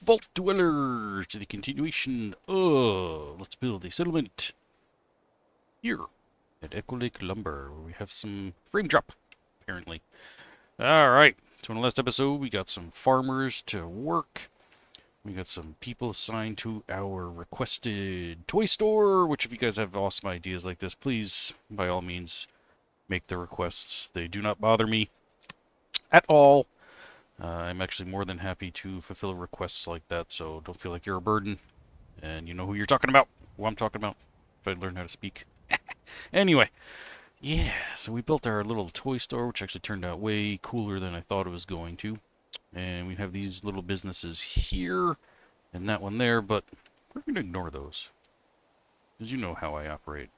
Vault Dwellers to the continuation of Let's Build a Settlement here at Echo Lake Lumber, where we have some frame drop, apparently. Alright, so in the last episode, we got some farmers to work. We got some people assigned to our requested toy store, which if you guys have awesome ideas like this, please, by all means, make the requests. They do not bother me at all. I'm actually more than happy to fulfill requests like that, so don't feel like you're a burden. And you know who you're talking about, who I'm talking about, if I learn how to speak. Anyway, yeah, so we built our little toy store, which actually turned out way cooler than I thought it was going to. And we have these little businesses here, and that one there, but we're going to ignore those. Because you know how I operate.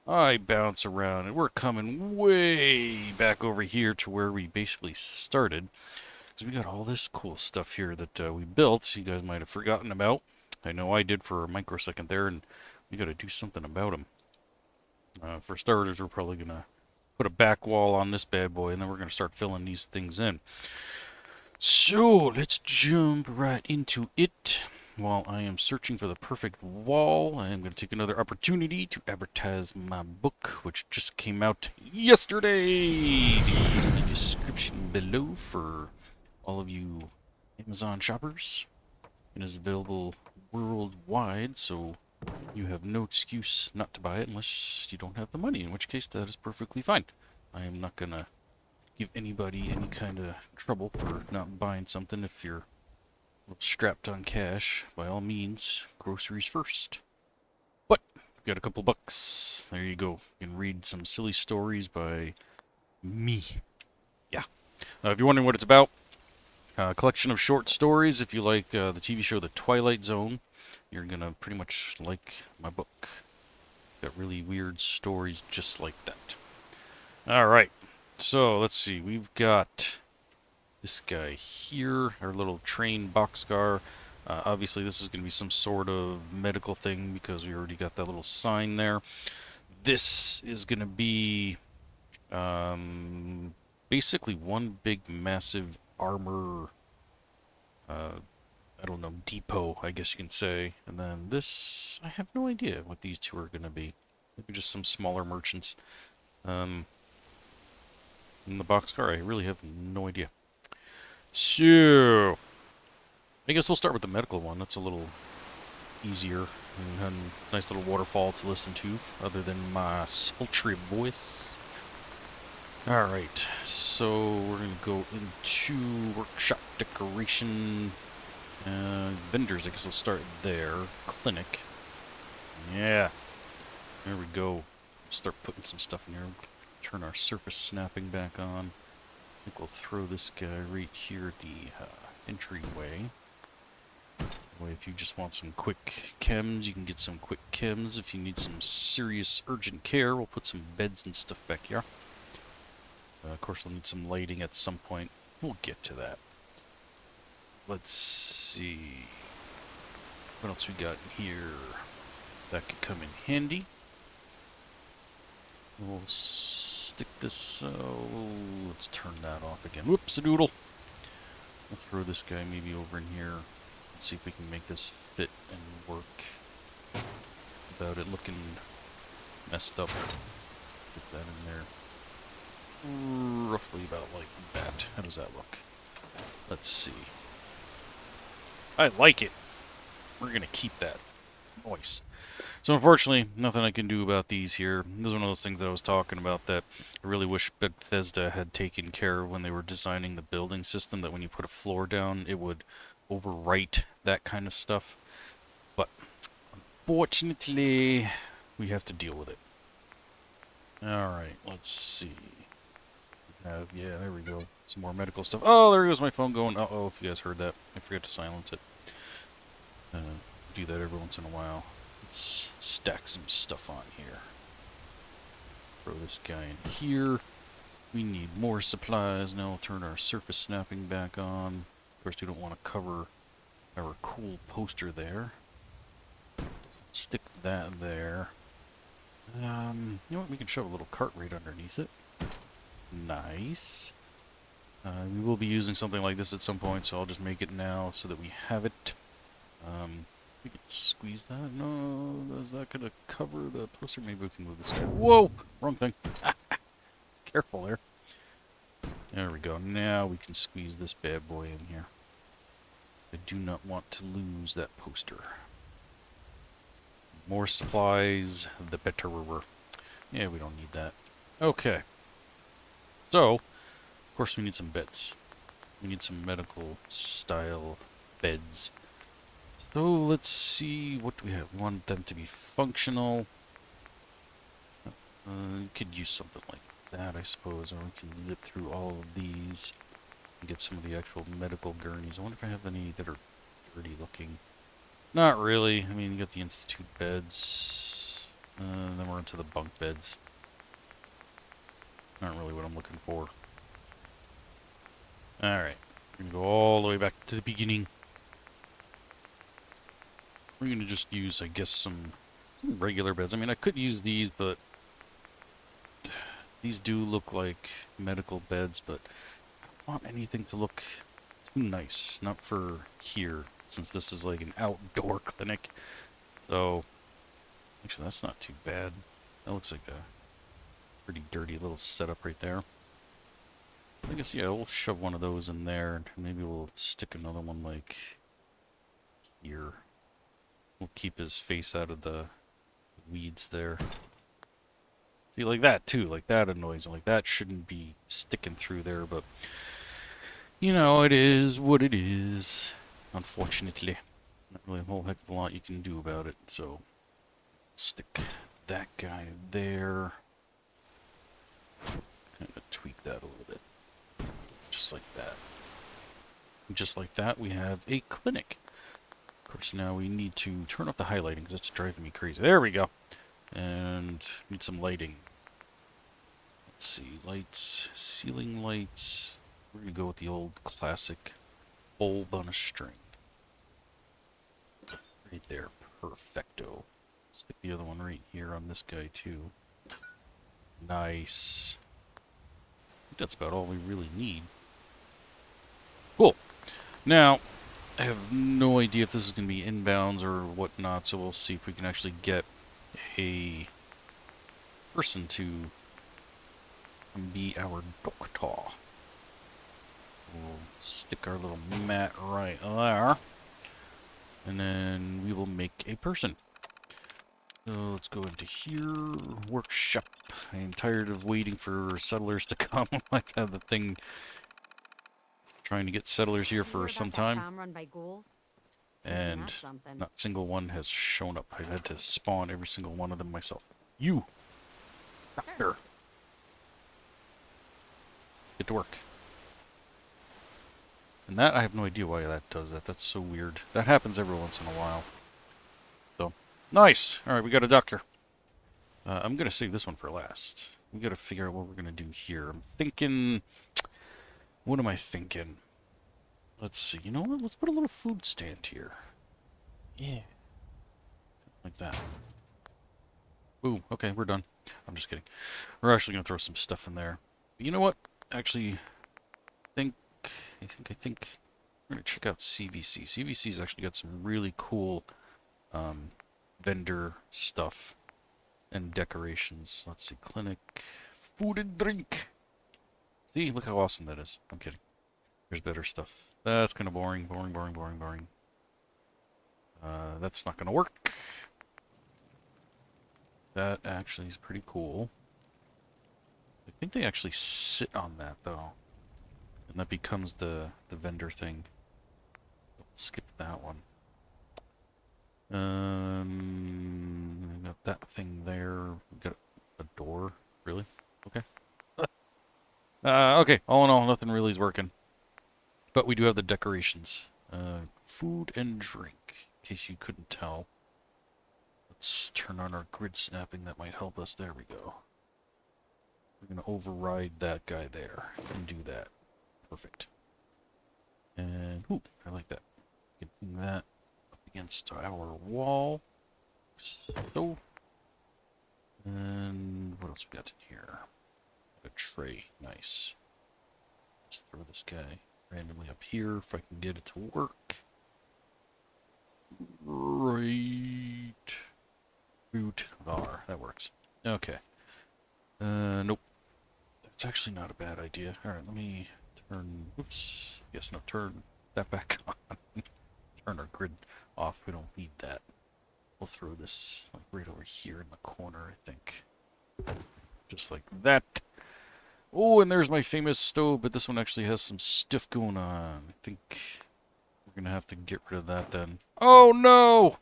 I bounce around, and we're coming way back over here to where we basically started. Because we got all this cool stuff here that we built, you guys might have forgotten about. I know I did for a microsecond there, and we got to do something about them. For starters, we're probably going to put a back wall on this bad boy, and then we're going to start filling these things in. So, let's jump right into it. While I am searching for the perfect wall, I am going to take another opportunity to advertise my book, which just came out yesterday. The link is in the description below for all of you Amazon shoppers. It is available worldwide, so you have no excuse not to buy it unless you don't have the money, in which case that is perfectly fine. I am not going to give anybody any kind of trouble for not buying something if you're strapped on cash. By all means, groceries first. But, I've got a couple bucks. There you go. You can read some silly stories by me. Yeah. If you're wondering what it's about, a collection of short stories. If you like the TV show The Twilight Zone, you're going to pretty much like my book. Got really weird stories just like that. Alright, so let's see. We've got this guy here, our little train boxcar. Obviously, this is going to be some sort of medical thing because we already got that little sign there. This is going to be basically one big massive armor, I don't know, depot, I guess you can say. And then this, I have no idea what these two are going to be. Maybe just some smaller merchants. In the boxcar, I really have no idea. So, I guess we'll start with the medical one. That's a little easier and a nice little waterfall to listen to, other than my sultry voice. Alright, so we're going to go into workshop decoration. Vendors, I guess we'll start there. Clinic. Yeah. There we go. Start putting some stuff in here. Turn our surface snapping back on. I think we'll throw this guy right here at the entryway. If you just want some quick chems, you can get some quick chems. If you need some serious urgent care, we'll put some beds and stuff back here. Of course, we'll need some lighting at some point. We'll get to that. Let's see. What else we got in here? That could come in handy. We'll stick this. Let's turn that off again. Whoops-a-doodle. We'll throw this guy maybe over in here. Let's see if we can make this fit and work without it looking messed up. Get that in there. Roughly about like that. How does that look? Let's see. I like it. We're going to keep that. Nice. So unfortunately, nothing I can do about these here. This is one of those things that I was talking about that I really wish Bethesda had taken care of when they were designing the building system, that when you put a floor down, it would overwrite that kind of stuff. But unfortunately, we have to deal with it. Alright, let's see. Yeah, there we go. Some more medical stuff. Oh, there goes my phone going. Uh-oh, if you guys heard that. I forgot to silence it. Do that every once in a while. Let's stack some stuff on here. Throw this guy in here. We need more supplies. Now we'll turn our surface snapping back on. Of course, we don't want to cover our cool poster there. Stick that there. You know what? We can shove a little cart right underneath it. Nice. We will be using something like this at some point, so I'll just make it now so that we have it. We can squeeze that. No, is that going to cover the poster? Maybe we can move this guy. Whoa! Wrong thing. Careful there. There we go. Now we can squeeze this bad boy in here. I do not want to lose that poster. More supplies, the better. Yeah, we don't need that. Okay. So, of course we need some beds. We need some medical style beds. So let's see, what do we have? We want them to be functional. Could use something like that, I suppose, or we can zip through all of these and get some of the actual medical gurneys. I wonder if I have any that are dirty looking. Not really. I mean, you got the institute beds, then we're into the bunk beds. Not really what I'm looking for. Alright, we're going to go all the way back to the beginning. We're going to just use, I guess, some regular beds. I mean, I could use these, but these do look like medical beds, but I don't want anything to look too nice. Not for here, since this is like an outdoor clinic. So, actually, that's not too bad. That looks like a pretty dirty little setup right there. I guess, yeah, we'll shove one of those in there, and maybe we'll stick another one, like, here. We'll keep his face out of the weeds there. See, like that, too. Like, that annoys me. Like, that shouldn't be sticking through there, but, you know, it is what it is, unfortunately. Not really a whole heck of a lot you can do about it, so stick that guy there. Kind of tweak that a little bit. Just like that. Just like that, we have a clinic. Of course, now we need to turn off the highlighting because it's driving me crazy. There we go. And need some lighting. Let's see, lights, ceiling lights. We're going to go with the old classic bulb on a string. Right there, perfecto. Stick the other one right here on this guy too. Nice. I think that's about all we really need. Cool. Now, I have no idea if this is going to be inbounds or whatnot, so we'll see if we can actually get a person to be our doctor. We'll stick our little mat right there, and then we will make a person. So let's go into here, workshop. I am tired of waiting for settlers to come. I've had the thing trying to get settlers here for some time, and not a single one has shown up. I've had to spawn every single one of them myself. You! Doctor! Get to work. And that, I have no idea why that does that. That's so weird. That happens every once in a while. So, nice! Alright, we got a doctor. I'm gonna save this one for last. We gotta figure out what we're gonna do here. I'm thinking... What am I thinking? Let's see. You know what? Let's put a little food stand here. Yeah. Like that. Ooh, okay, we're done. I'm just kidding. We're actually going to throw some stuff in there. But you know what? Actually, I think we're going to check out CVC. CVC's actually got some really cool vendor stuff and decorations. Let's see. Clinic. Food and drink. See? Look how awesome that is. I'm kidding. There's better stuff. That's kind of boring. Boring. That's not going to work. That actually is pretty cool. I think they actually sit on that, though. And that becomes the vendor thing. Skip that one. Got that thing there. We got a door. Really? Okay. Okay. All in all, nothing really is working. But we do have the decorations. Food and drink, in case you couldn't tell. Let's turn on our grid snapping. That might help us. There we go. We're going to override that guy there and do that. Perfect. And, ooh, I like that. Getting that up against our wall. So. And what else we got in here? A tray. Nice. Just throw this guy randomly up here if I can get it to work. Right. Root var. That works. Okay. Nope. That's actually not a bad idea. Alright, let me turn... Oops. Yes, no, turn that back on. Turn our grid off. We don't need that. We'll throw this like right over here in the corner, I think. Just like that. Oh, and there's my famous stove, but this one actually has some stuff going on. I think we're gonna have to get rid of that then. Oh no!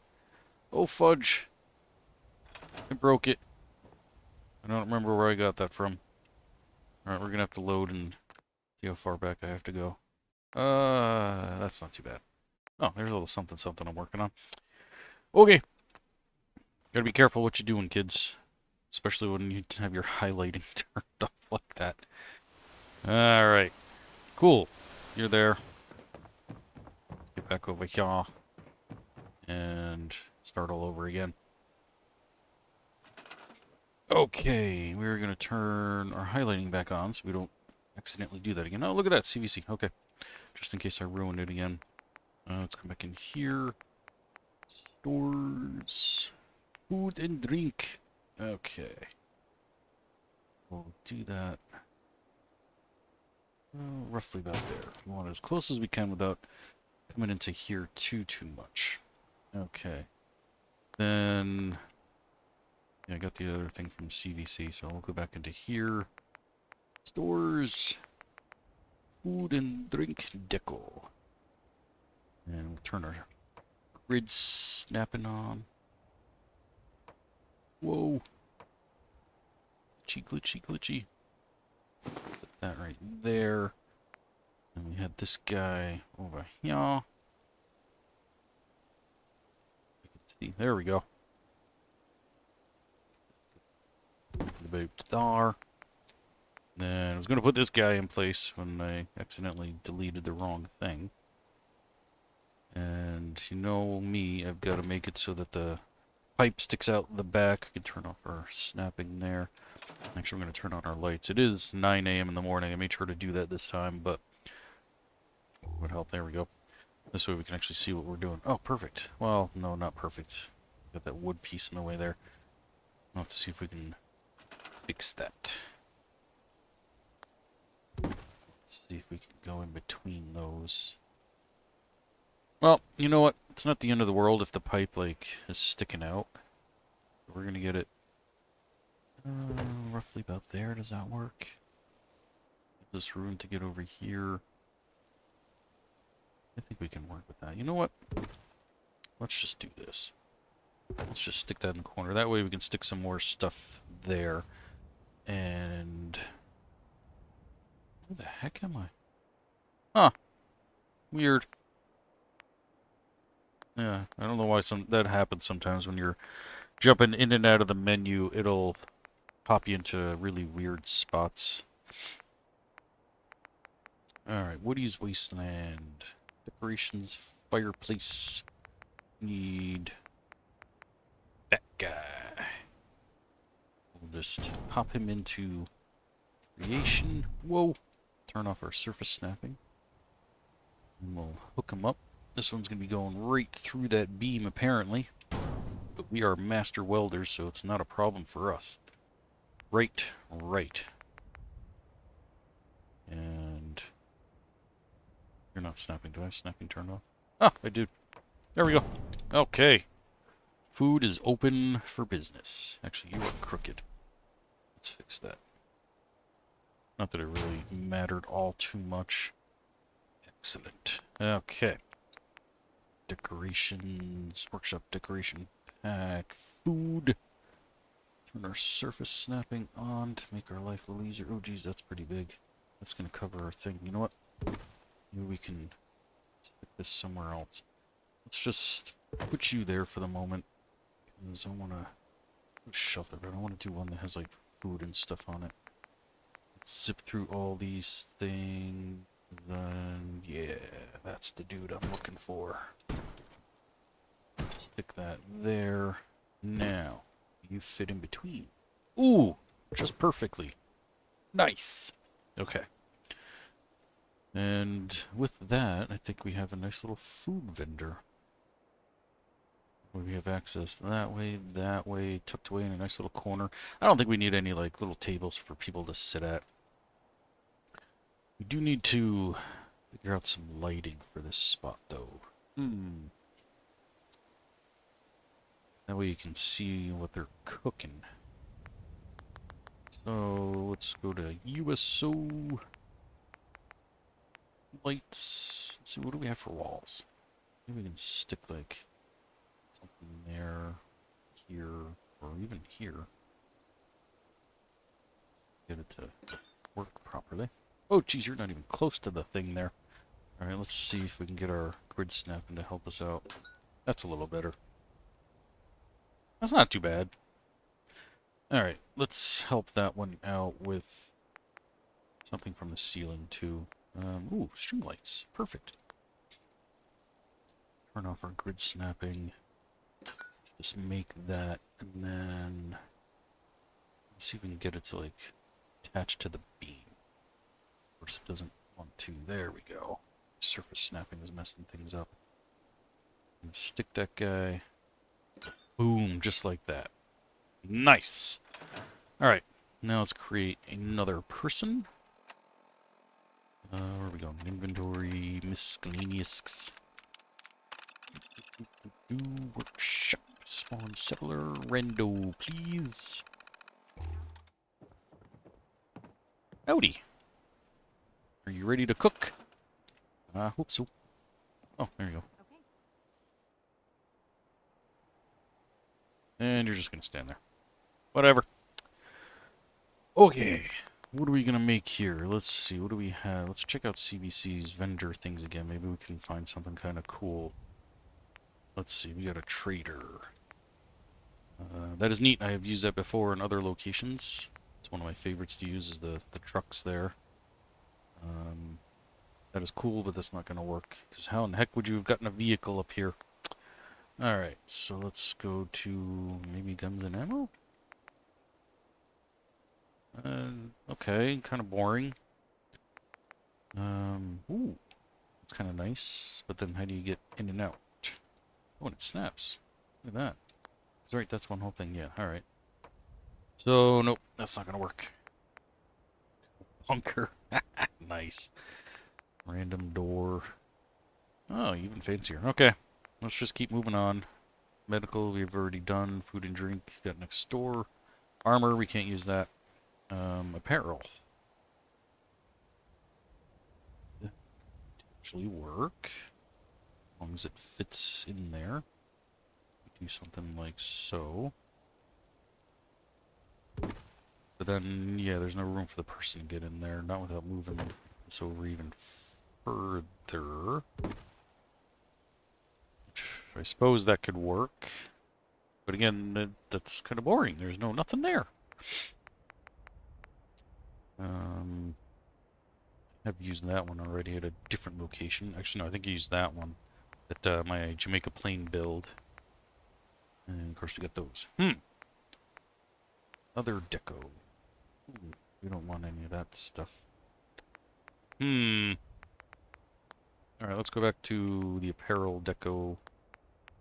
Oh fudge. I broke it. I don't remember where I got that from. Alright, we're gonna have to load and see how far back I have to go. That's not too bad. Oh, there's a little something something I'm working on. Okay. Gotta be careful what you're doing, kids. Especially when you have your highlighting turned off like that. Alright. Cool. You're there. Get back over here. And start all over again. Okay, we're going to turn our highlighting back on so we don't accidentally do that again. Oh, look at that, CVC. Okay. Just in case I ruined it again. Let's come back in here. Stores. Food and drink. Okay. We'll do that. Roughly about there. We want it as close as we can without coming into here too much. Okay. Then... yeah, I got the other thing from CVC, so I'll go back into here. Stores. Food and drink deco. And we'll turn our grid snapping on. Whoa. Glitchy, glitchy. Put that right there. And we had this guy over here. You can see, there we go. About there. Then I was going to put this guy in place when I accidentally deleted the wrong thing. And you know me, I've got to make it so that the pipe sticks out the back. I can turn off our snapping there. Actually, I'm going to turn on our lights. It is 9 a.m. in the morning. I made sure to do that this time, but it would help. There we go. This way we can actually see what we're doing. Oh, perfect. Well, no, not perfect. Got that wood piece in the way there. I'll have to see if we can fix that. Let's see if we can go in between those. Well, you know what? It's not the end of the world if the pipe, like, is sticking out. We're gonna get it roughly about there. Does that work? This room to get over here. I think we can work with that. You know what? Let's just do this. Let's just stick that in the corner. That way we can stick some more stuff there. And... where the heck am I? Huh. Weird. Yeah, I don't know why that happens sometimes when you're jumping in and out of the menu. It'll pop you into really weird spots. Alright, Woody's Wasteland. Decorations, fireplace. Need that guy. We'll just pop him into creation. Whoa! Turn off our surface snapping. And we'll hook him up. This one's going to be going right through that beam, apparently. But we are master welders, so it's not a problem for us. Right. And... you're not snapping. Do I have snapping turned off? Ah, I do. There we go. Okay. Food is open for business. Actually, you are crooked. Let's fix that. Not that it really mattered all too much. Excellent. Okay. Decorations, workshop decoration pack, food. Turn our surface snapping on to make our life a little easier. Oh geez, that's pretty big. That's gonna cover our thing. You know what? Maybe we can stick this somewhere else. Let's just put you there for the moment. Because I wanna shelf it, but I wanna do one that has like food and stuff on it. Let's zip through all these things. Then, yeah, that's the dude I'm looking for. Stick that there. Now, you fit in between. Ooh, just perfectly. Nice. Okay. And with that, I think we have a nice little food vendor. Where we have access that way, tucked away in a nice little corner. I don't think we need any, like, little tables for people to sit at. We do need to figure out some lighting for this spot, though. That way you can see what they're cooking. So, let's go to USO lights. Let's see, what do we have for walls? Maybe we can stick, like, something there, here, or even here. Get it to work properly. Oh, geez, you're not even close to the thing there. Alright, let's see if we can get our grid snapping to help us out. That's a little better. That's not too bad. Alright, let's help that one out with something from the ceiling, too. Ooh, string lights. Perfect. Turn off our grid snapping. Just make that, and then let's see if we can get it to, like, attach to the beam. Of course, it doesn't want to. There we go. Surface snapping is messing things up. And stick that guy. Boom, just like that. Nice. Alright, now let's create another person. Where are we going? Inventory, miscellaneous. Workshop. Spawn settler. Rendo, please. Howdy. Are you ready to cook? I hope so. Oh, there you go. Okay. And you're just gonna stand there. Whatever. Okay. What are we gonna make here? Let's see. What do we have? Let's check out CBC's vendor things again. Maybe we can find something kind of cool. Let's see. We got a trader. That is neat. I have used that before in other locations. It's one of my favorites to use is the trucks there. That is cool, but that's not going to work. Because how in the heck would you have gotten a vehicle up here? Alright, so let's go to maybe guns and ammo? Okay, kind of boring. Ooh, it's kind of nice. But then how do you get in and out? Oh, and it snaps. Look at that. That's right, that's one whole thing. Yeah, alright. So, nope, that's not going to work. Bunker. Nice. Random door. Oh, even fancier. Okay, let's just keep moving on. Medical, we've already done. Food and drink, got next door. Armor, we can't use that. Apparel. Actually work. As long as it fits in there. Do something like so. But then, yeah, there's no room for the person to get in there. Not without moving this over even further. I suppose that could work. But again, that's kind of boring. There's nothing there. I've used that one already at a different location. Actually, no, I think I used that one at my Jamaica Plain build. And of course, we got those. Other deco. Ooh, we don't want any of that stuff. Alright, let's go back to the apparel deco.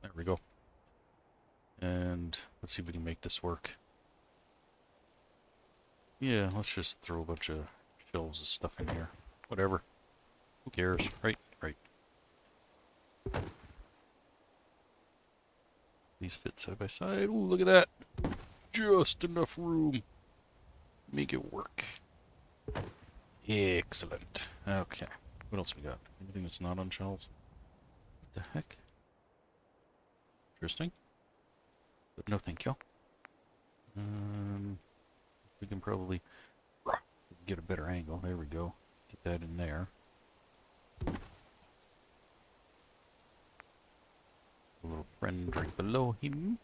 There we go. And let's see if we can make this work. Yeah, let's just throw a bunch of shelves of stuff in here. Whatever. Who cares? Right, right. These fit side by side. Ooh, look at that. Just enough room. Make it work. Excellent. Okay. What else we got? Anything that's not on shelves? What the heck? Interesting. But no thank you. We can probably get a better angle. There we go. Get that in there. A little friend right below him.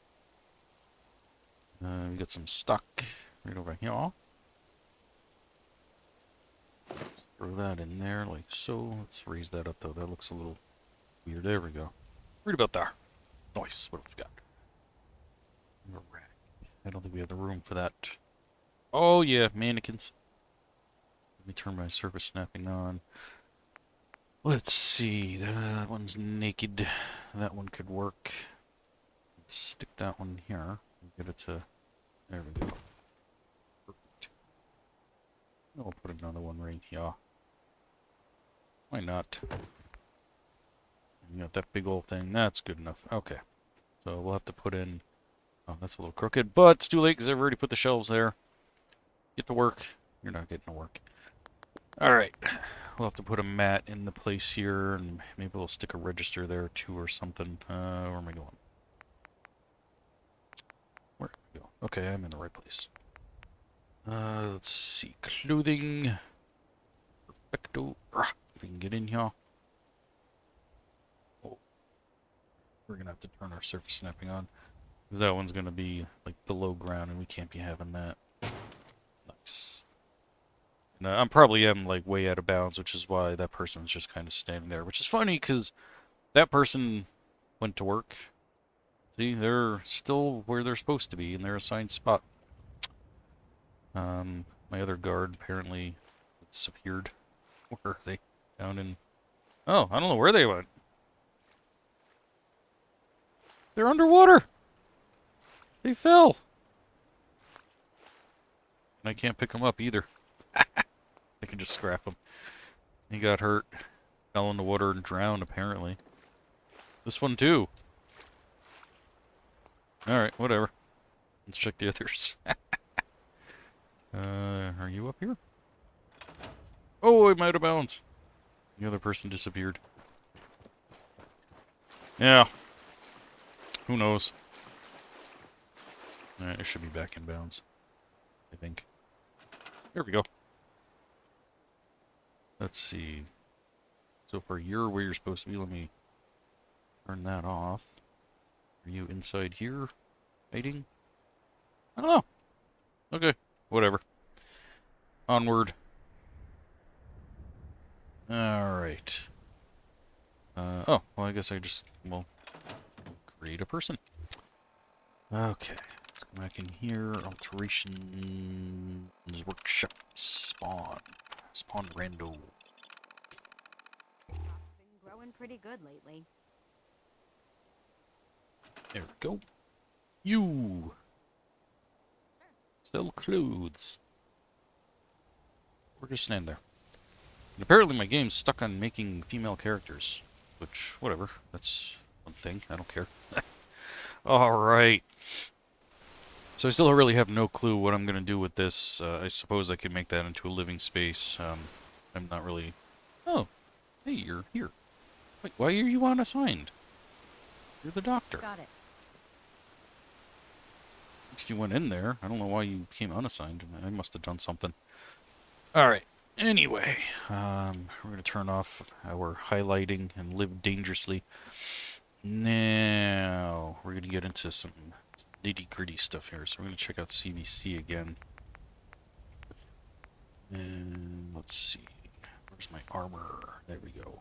We got some stock right over here. Let's throw that in there like so. Let's raise that up though. That looks a little weird. There we go. Right about there. Nice. What else we got? A rack. I don't think we have the room for that. Oh yeah, mannequins. Let me turn my surface snapping on. Let's see. That one's naked. That one could work. Stick that one here. Get it to... There we go. Perfect. I'll put another one right here. Why not? You got that big old thing. That's good enough. Okay. So we'll have to put in... Oh, that's a little crooked, but it's too late because I've already put the shelves there. Get to work. You're not getting to work. Alright. We'll have to put a mat in the place here, and maybe we'll stick a register there too or something. Where am I going? Where do I go? Okay, I'm in the right place. Let's see. Clothing. Perfecto. If we can get in here. Oh. We're going to have to turn our surface snapping on. Because that one's going to be like below ground, and we can't be having that. Nice. And, I'm probably like way out of bounds, which is why that person's just kind of standing there. Which is funny, because that person went to work. See, they're still where they're supposed to be in their assigned spot. My other guard apparently disappeared. Where are they? Down in... Oh, I don't know where they went. They're underwater! They fell! And I can't pick them up either. I can just scrap them. He got hurt. Fell in the water and drowned, apparently. This one, too. Alright, whatever. Let's check the others. Are you up here? Oh, I'm out of bounds. The other person disappeared. Yeah. Who knows? Alright, I should be back in bounds. I think. There we go. Let's see. So for you're where you're supposed to be, let me turn that off. Are you inside here? Hiding? I don't know. Okay, whatever. Onward. Alright. Oh, well I guess I just, well, create a person. Okay. Let's go back in here. Alterations, workshop, spawn. Spawn rando. Been growing pretty good lately. There we go. You! Sell clothes. We're just standing there. And apparently my game's stuck on making female characters. Which, whatever. That's one thing. I don't care. Alright. So I still really have no clue what I'm going to do with this. I suppose I could make that into a living space. I'm not really... Oh. Hey, you're here. Wait, why are you unassigned? You're the doctor. Got it. At least you went in there. I don't know why you became unassigned. I must have done something. Alright. Anyway, we're going to turn off our highlighting and live dangerously. Now, we're going to get into some nitty-gritty stuff here. So we're going to check out CVC again. And let's see. Where's my armor? There we go.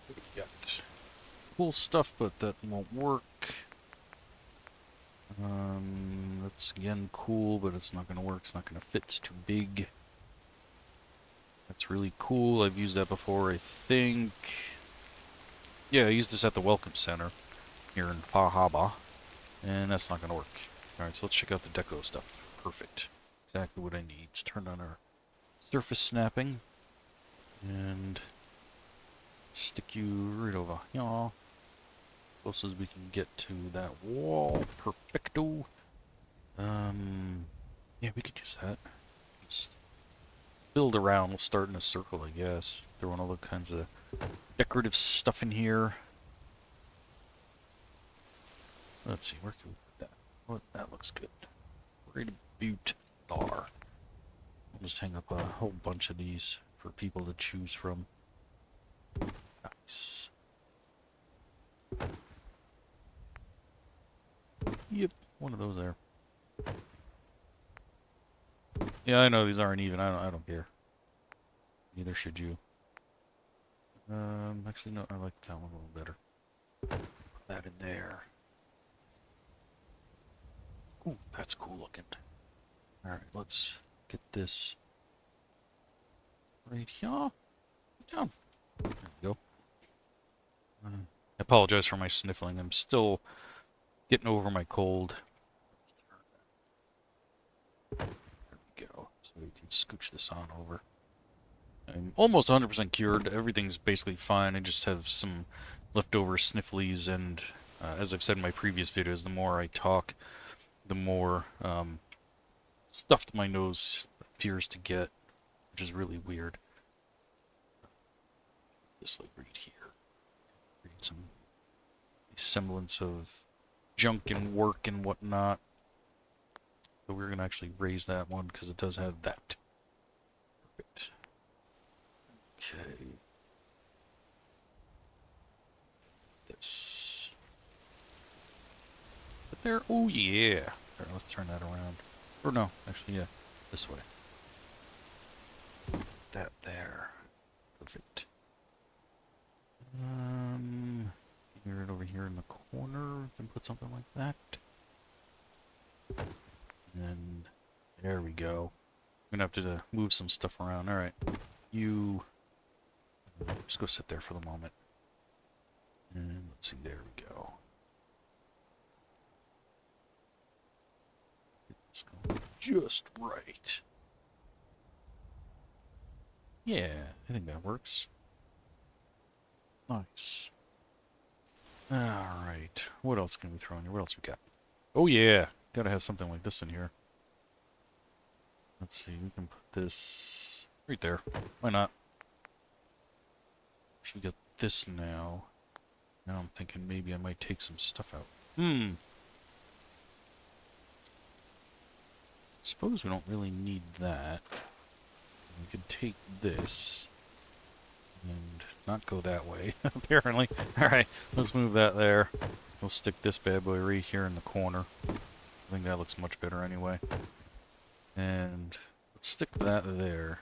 What do we got? Cool stuff, but that won't work. That's again cool, but it's not going to work. It's not going to fit. It's too big. That's really cool. I've used that before, I think. Yeah, I used this at the Welcome Center here in Fahaba, and that's not going to work. Alright, so let's check out the deco stuff. Perfect. Exactly what I need. Let's turn on our surface snapping, and stick you right over here. Close as we can get to that wall. Perfecto. Yeah, we could use that. Just build around. We'll start in a circle, I guess. Throwing all kinds of decorative stuff in here. Let's see, where can we put that? Oh, that looks good. Right about there. I'll just hang up a whole bunch of these for people to choose from. Nice. Yep, one of those there. Yeah, I know these aren't even. I don't care. Neither should you. Actually, no, I like that one a little better. Put that in there. Ooh, that's cool looking. Alright, let's get this right here. down. There we go. I apologize for my sniffling. I'm still getting over my cold. There we go. So we can scooch this on over. I'm almost 100% cured. Everything's basically fine. I just have some leftover snifflies, and as I've said in my previous videos, the more I talk, the more stuffed my nose appears to get, which is really weird. Just like right here. Read some semblance of junk and work and whatnot. But we're going to actually raise that one because it does have that. Perfect. Okay. This. But there. Oh, yeah. All right, let's turn that around. Or no, actually, yeah. This way. That there. Perfect. Here it over here in the corner. We can put something like that. And there we go. I'm gonna have to move some stuff around. Alright. You just go sit there for the moment. And let's see, there we go. It's going just right. Yeah, I think that works. Nice. Alright. What else can we throw in here? What else we got? Oh yeah! Gotta have something like this in here. Let's see, we can put this right there. Why not? Should we get this now? Now I'm thinking maybe I might take some stuff out. Suppose we don't really need that. We could take this and not go that way, apparently. Alright, let's move that there. We'll stick this bad boy right here in the corner. I think that looks much better anyway. And let's stick that there.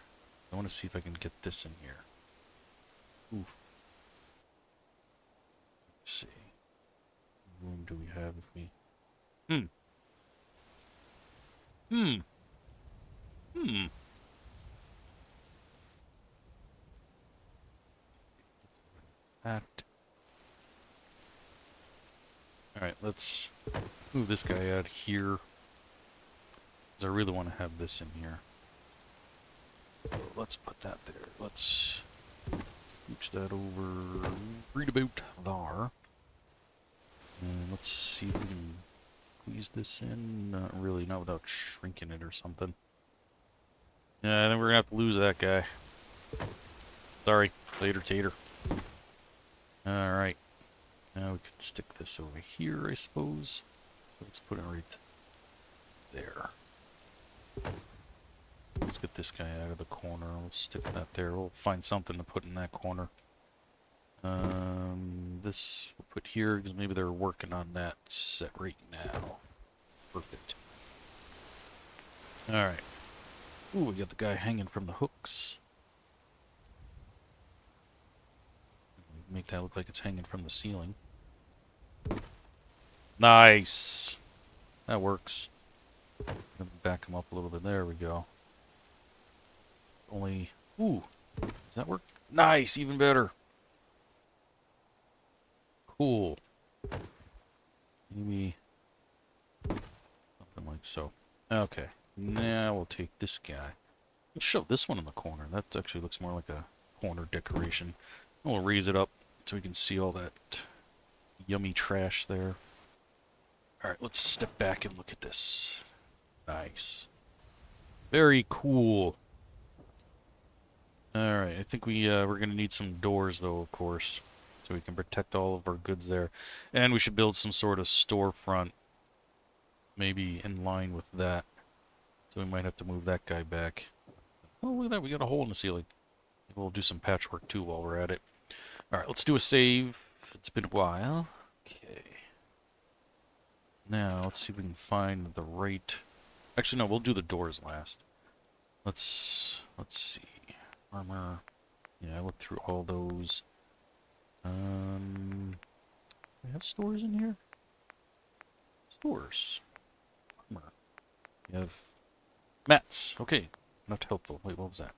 I want to see if I can get this in here. Oof. Let's see. What room do we have if we... That. Alright, let's move this guy out here. Because I really want to have this in here. So let's put that there. Let's scooch that over right about there. And let's see if we can squeeze this in. Not really, not without shrinking it or something. Yeah, I think we're going to have to lose that guy. Sorry, later tater. Alright. Now we can stick this over here, I suppose. Let's put it right there. Let's get this guy out of the corner. We'll stick that there. We'll find something to put in that corner. This we'll put here because maybe they're working on that set right now. Perfect. Alright. Ooh, we got the guy hanging from the hooks. Make that look like it's hanging from the ceiling. Nice! That works. Back him up a little bit. There we go. Only... Ooh! Does that work? Nice! Even better! Cool. Maybe... something like so. Okay. Now we'll take this guy. Let's shove this one in the corner. That actually looks more like a corner decoration. We'll raise it up so we can see all that yummy trash there. Alright, let's step back and look at this. Nice. Very cool. Alright, I think we're going to need some doors, though, of course, so we can protect all of our goods there. And we should build some sort of storefront, maybe in line with that. So we might have to move that guy back. Oh, look at that, we got a hole in the ceiling. We'll do some patchwork, too, while we're at it. Alright, let's do a save. It's been a while. Okay. Now, let's see if we can find the right... Actually, no, we'll do the doors last. Let's see. Armor. Yeah, I looked through all those. We have stores in here? Stores. Armor. We have mats. Okay. Not helpful. Wait, what was that?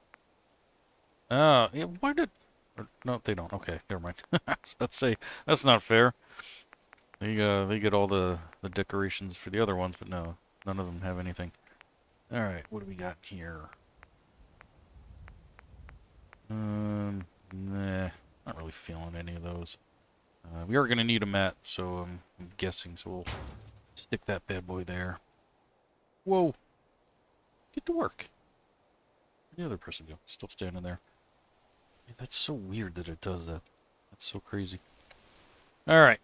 Yeah, why did... No, they don't. Okay, never mind. Let's say that's not fair. They get all the decorations for the other ones, but no, none of them have anything. All right, what do we got here? Nah, not really feeling any of those. We are gonna need a mat, so I'm guessing. So we'll stick that bad boy there. Whoa! Get to work. Where'd the other person go? Still standing there. That's so weird that it does that. That's so crazy. All right.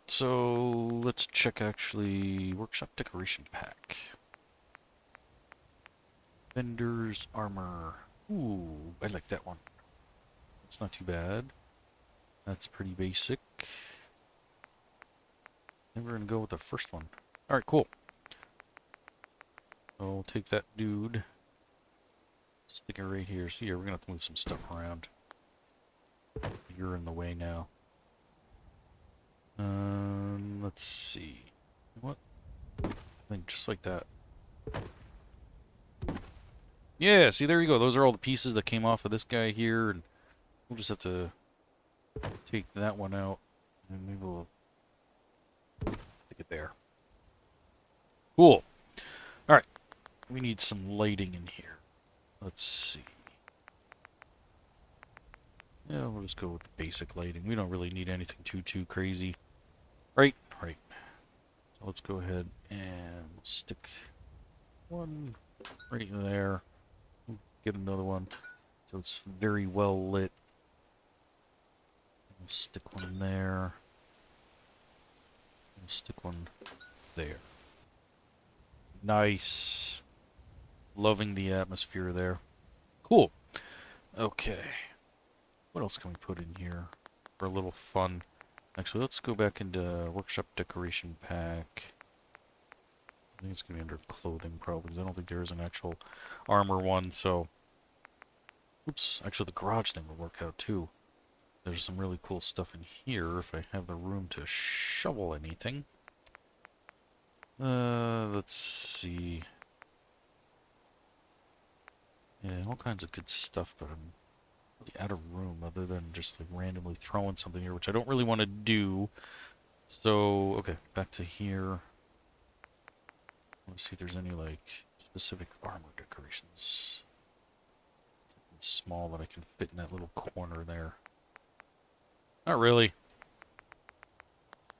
So let's check actually workshop decoration pack. Vendor's armor. Ooh, I like that one. That's not too bad. That's pretty basic. And we're gonna go with the first one. All right, cool. So we'll take that dude. Stick it right here. So yeah, we're gonna have to move some stuff around. You're in the way now. Let's see. What? I think just like that. Yeah, see, there you go. Those are all the pieces that came off of this guy here, and we'll just have to take that one out, and maybe we'll stick it there. Cool. All right, we need some lighting in here. Let's see. Yeah, we'll just go with the basic lighting. We don't really need anything too crazy. Right. So let's go ahead and we'll stick one right there. We'll get another one so it's very well lit. We'll stick one there. We'll stick one there. Nice. Loving the atmosphere there. Cool. Okay. What else can we put in here for a little fun? Actually, let's go back into workshop decoration pack. I think it's going to be under clothing probably, because I don't think there is an actual armor one, so... Oops, actually the garage thing will work out too. There's some really cool stuff in here if I have the room to shovel anything. Let's see. Yeah, all kinds of good stuff, but I'm really out of room other than just like randomly throwing something here, which I don't really want to do. So, okay, back to here. Let's see if there's any like specific armor decorations. Something small that I can fit in that little corner there. Not really.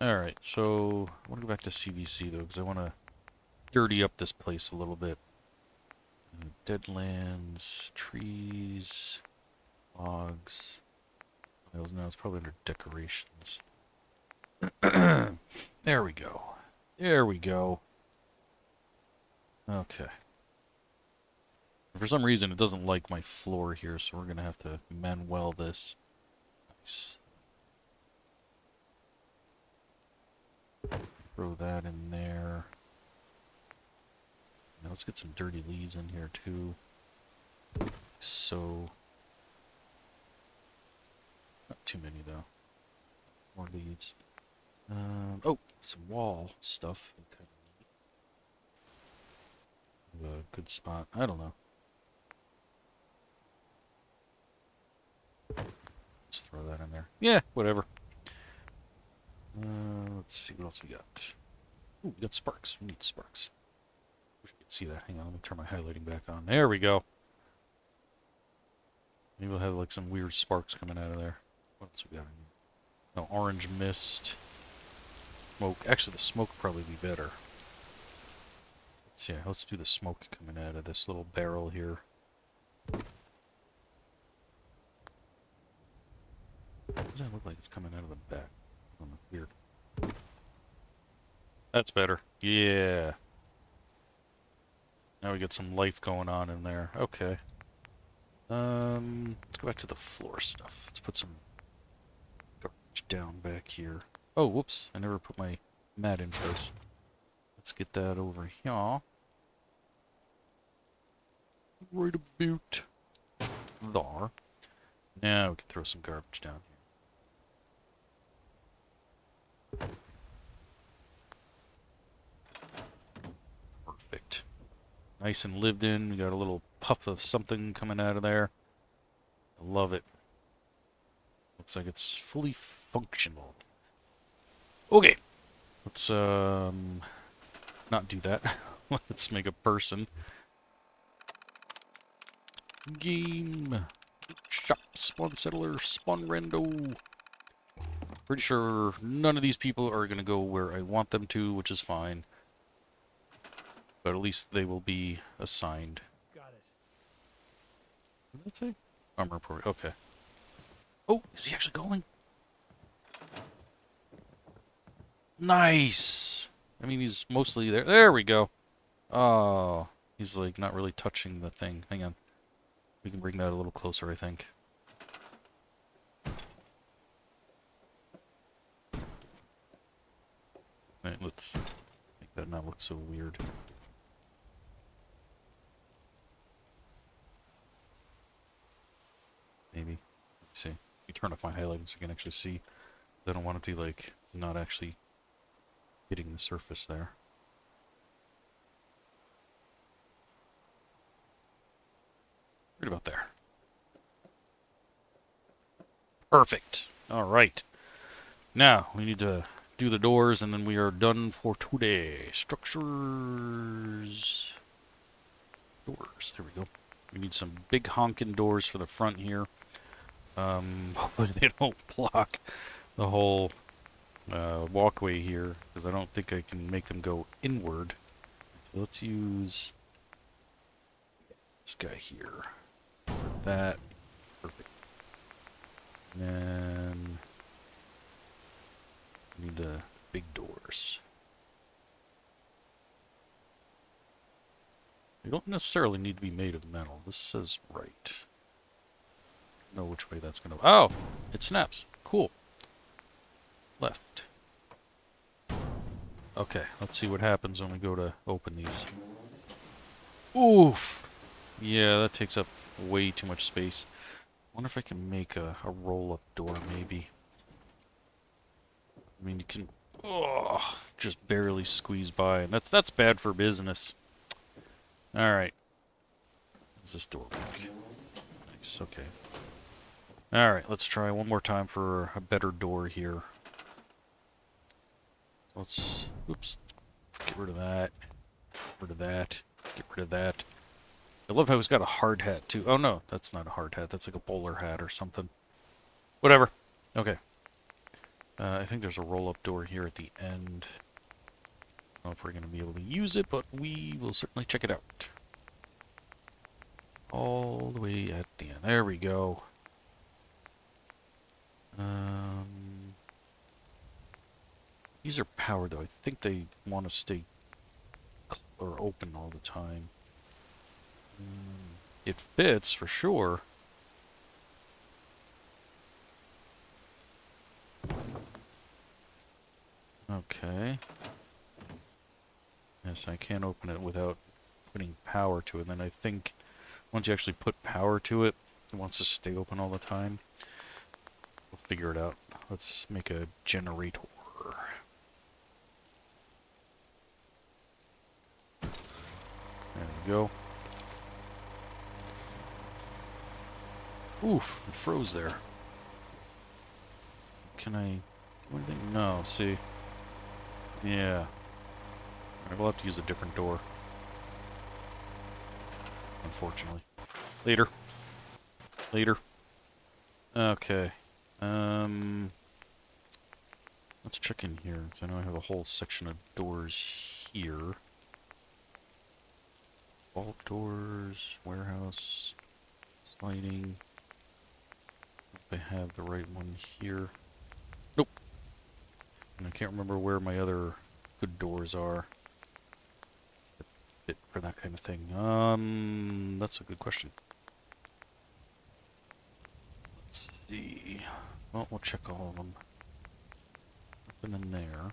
Alright, so I want to go back to CVC though, because I want to dirty up this place a little bit. Deadlands, trees, logs. No, it's probably under decorations. There we go. There we go. Okay. For some reason, it doesn't like my floor here, so we're going to have to manual this. Nice. Throw that in there. Now let's get some dirty leaves in here, too. So... Not too many, though. More leaves. Oh, some wall stuff. A good spot. I don't know. Let's throw that in there. Yeah, whatever. Let's see what else we got. Ooh, we got sparks. We need sparks. Wish we could see that. Hang on, let me turn my highlighting back on. There we go. Maybe we'll have like some weird sparks coming out of there. What else we got in here? No, orange mist. Smoke. Actually, the smoke would probably be better. Let's do the smoke coming out of this little barrel here. Does that look like it's coming out of the back? Weird. That's better. Yeah. Now we get some life going on in there. Okay. Let's go back to the floor stuff. Let's put some garbage down back here. Oh, whoops. I never put my mat in first. Let's get that over here. Right about there. Now we can throw some garbage down here. Perfect. Nice and lived in. We got a little puff of something coming out of there. I love it. Looks like it's fully functional. Okay. Let's not do that. Let's make a person. Game. Shop. Spawn settler. Spawn rando. Pretty sure none of these people are going to go where I want them to, which is fine. But at least they will be assigned. Got it. What did that say? Armor report. Okay. Oh, is he actually going? Nice! I mean, he's mostly there. There we go. Oh, he's like not really touching the thing. Hang on. We can bring that a little closer, I think. Right, let's make that not look so weird. Maybe. Let's see. We turn off my highlights so we can actually see. I don't want it to be like not actually hitting the surface there. Right about there. Perfect. All right. Now we need to do the doors, and then we are done for today. Structures. Doors. There we go. We need some big honking doors for the front here. Hopefully they don't block the whole walkway here, because I don't think I can make them go inward. So let's use this guy here. That. Perfect. And then we need the big doors. They don't necessarily need to be made of metal. This says right. Know which way that's gonna. Oh, it snaps. Cool. Left. Okay, let's see what happens when we go to open these. Oof. Yeah, that takes up way too much space. Wonder if I can make a roll-up door, maybe. I mean, you can. Oh, just barely squeeze by, and that's bad for business. All right. How's this door work? Nice. Okay. All right. Let's try one more time for a better door here. Let's. Oops. Get rid of that. Get rid of that. Get rid of that. I love how he's got a hard hat too. Oh no, that's not a hard hat. That's like a bowler hat or something. Whatever. Okay. I think there's a roll-up door here at the end. I don't know if we're going to be able to use it, but we will certainly check it out. All the way at the end. There we go. These are powered, though. I think they want to stay or open all the time. It fits, for sure. Okay. Yes, I can open it without putting power to it. And then I think once you actually put power to it, it wants to stay open all the time. We'll figure it out. Let's make a generator. There we go. Oof, it froze there. Can I do anything? No, see. Yeah. Alright, we'll have to use a different door. Unfortunately. Later. Later. Okay. Let's check in here, because I know I have a whole section of doors here. Vault doors, warehouse, sliding. If I have the right one here. Nope. And I can't remember where my other good doors are. Fit for that kind of thing. That's a good question. Let's see. Well, we'll check all of them. Nothing in there.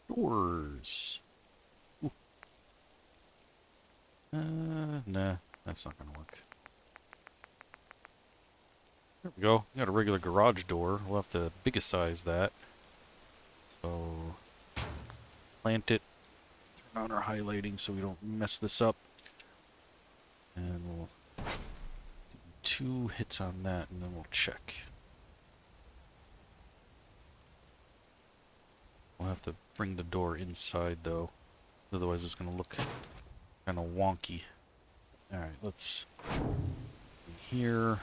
Doors. Ooh. Nah, that's not gonna work. There we go. We got a regular garage door. We'll have to biggest size that. So, plant it. Turn on our highlighting so we don't mess this up. And we'll do 2 hits on that, and then we'll check. We'll have to bring the door inside, though. Otherwise, it's going to look kind of wonky. Alright, let's... here.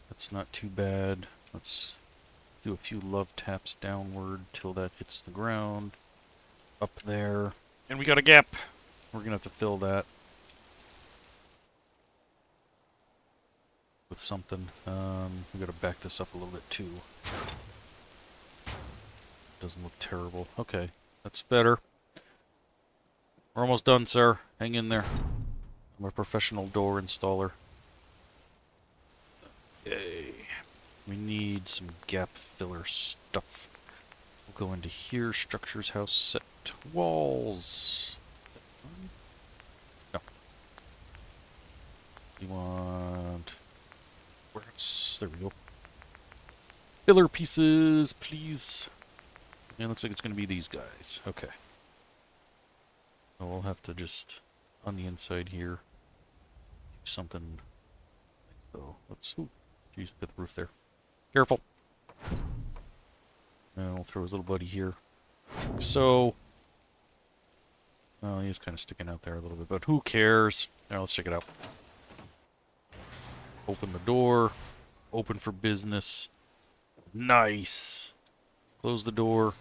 That's not too bad. Let's do a few love taps downward till that hits the ground. Up there. And we got a gap! We're going to have to fill that with something. We got to back this up a little bit, too. Doesn't look terrible. Okay, that's better. We're almost done, sir. Hang in there. I'm a professional door installer. Okay. We need some gap filler stuff. We'll go into here. Structures, house set, walls. No. We want... where's... there we go. Filler pieces, please. It looks like it's going to be these guys. Okay. So we'll have to just, on the inside here, do something. So let's, ooh, geez, get the roof there. Careful. And we'll throw his little buddy here. So, well, he's kind of sticking out there a little bit, but who cares? Now let's check it out. Open the door. Open for business. Nice. Close the door.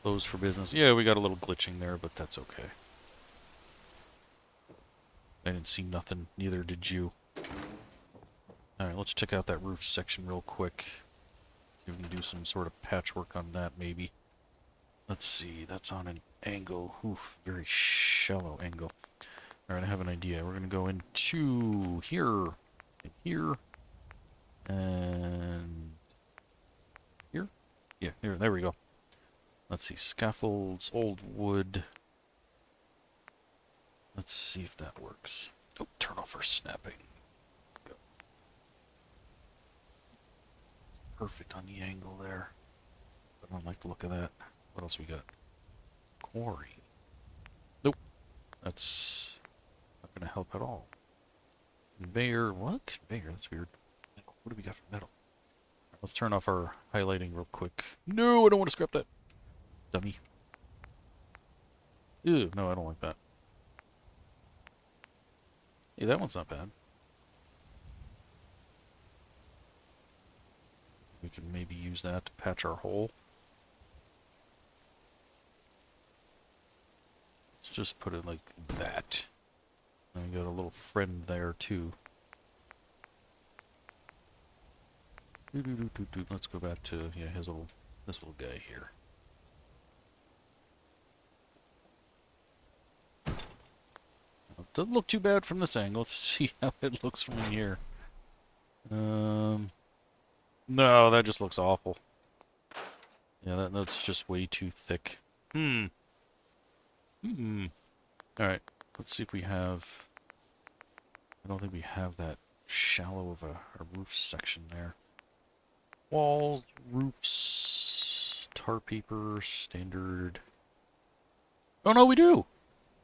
Close for business. Yeah, we got a little glitching there, but that's okay. I didn't see nothing. Neither did you. Alright, let's check out that roof section real quick. See if we can do some sort of patchwork on that, maybe. Let's see. That's on an angle. Oof, very shallow angle. Alright, I have an idea. We're going to go into here. And here. And... here? Yeah, there we go. Let's see, scaffolds, old wood. Let's see if that works. Oh, turn off our snapping. Go. Perfect on the angle there. I don't like the look of that. What else we got? Quarry. Nope. That's not going to help at all. Conveyor. What? Conveyor? That's weird. What do we got for metal? Let's turn off our highlighting real quick. No, I don't want to scrap that. Dummy. Ew, no, I don't like that. Hey, that one's not bad. We can maybe use that to patch our hole. Let's just put it like that. And we got a little friend there, too. Let's go back to, yeah, this little guy here. Doesn't look too bad from this angle. Let's see how it looks from in here. No, that just looks awful. Yeah, that's just way too thick. Alright, let's see if we have... I don't think we have that shallow of a roof section there. Walls, roofs, tar paper, standard... Oh no, we do!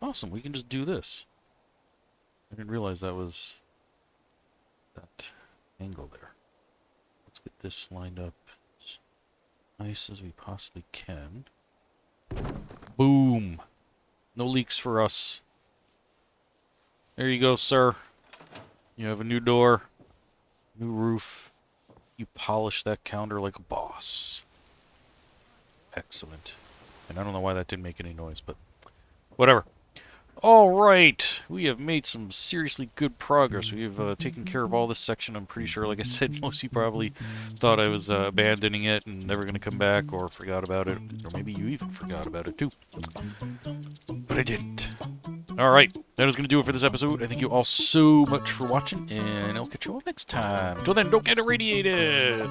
Awesome, we can just do this. I didn't realize that was that angle there. Let's get this lined up as nice as we possibly can. Boom! No leaks for us. There you go, sir. You have a new door, new roof. You polish that counter like a boss. Excellent. And I don't know why that didn't make any noise, but whatever. Alright, we have made some seriously good progress. We've taken care of all this section. I'm pretty sure, like I said, most of you probably thought I was abandoning it and never going to come back or forgot about it. Or maybe you even forgot about it too. But I didn't. Alright, that is going to do it for this episode. I thank you all so much for watching, and I'll catch you all next time. Until then, don't get irradiated!